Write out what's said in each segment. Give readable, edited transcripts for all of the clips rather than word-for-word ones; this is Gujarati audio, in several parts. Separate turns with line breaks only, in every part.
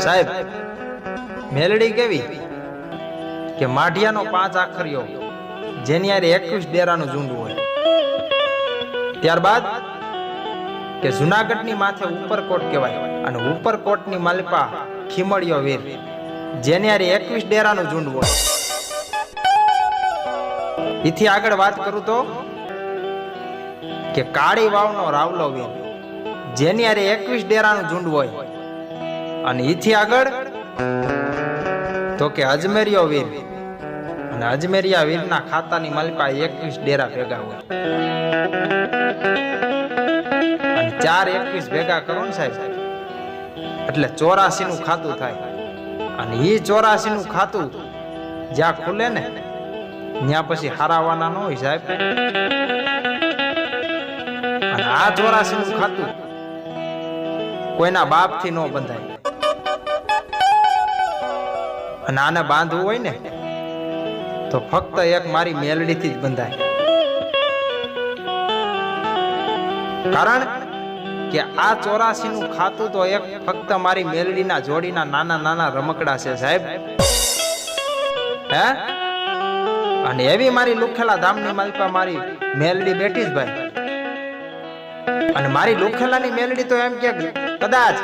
સાહેબ મેલડી કેવી કે માઢિયાનો 5 આખરિયો જેની યારે 21 ડેરાનું ઝુંડ હોય। ત્યારબાદ કે જુનાગઢની માથે ઉપરકોટ કહેવાય અને ઉપરકોટની માલપા ખીમળિયો વીર જેની યારે 21 ડેરાનું ઝુંડ હોય। એથી આગળ વાત કરું તો કે કાળી વાવનો રાવલો વીર જેની યારે 21 ડેરાનું ઝુંડ હોય। અને એથી આગળ તો કે અજમેરિયો વીર અને અજમેરિયા વીરના ખાતાની માલપા 21 ડેરા ભેગા હોય। અને 4 21 ભેગા કરો ને સાહેબ એટલે 84 નું ખાતું થાય। અને એ 84 નું ખાતું જ્યાં ખુલે ને ત્યાં પછી હારાવાના ન હોય સાહેબ। અને આ 84 નું ખાતું કોઈના બાપ થી ન બંધાય। અને આને બાંધવું હોય ને તો ફક્ત એક મારી મેલડી થી જ બંધાય। કારણ કે આ 84 નું ખાતું તો એક ફક્ત મારી મેલડીના જોડીના નાના નાના રમકડા છે સાહેબ। હે અને એવી મારી લુખેલા ધામની માલપા મારી મેલડી બેઠી જ ભાઈ। અને મારી લુખેલાની મેલડી તો એમ કે કદાચ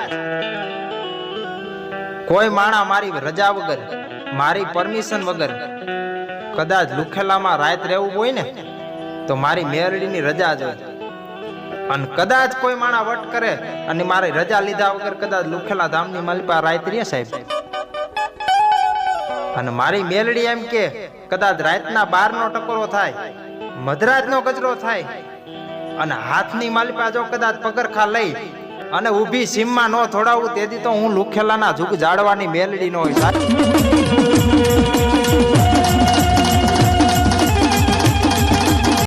કોઈ માણા મારી રજા વગર મારી પરમિશન વગર કદાચ લુખેલામાં રાત રહેવું હોય ને તો મારી મેલડીની રજા જ હોય। અને કદાચ કોઈ માણા વટ કરે અને મારી રજા લીધા વગર કદાચ લુખેલા ધામની માલપા રાત રહે સાહેબ। અને મારી મેલડી એમ કે કદાચ રાતના 12 નો ટકોરો થાય મધરાત નો કચરો થાય અને હાથની માલપા જો કદાચ પગરખા લઈ અને ઊભી સીમમાં ન થોડાવું તેથી તો હું લુખેલાના ઝુક જાડવાની મેલડી નો હોય સાહેબ।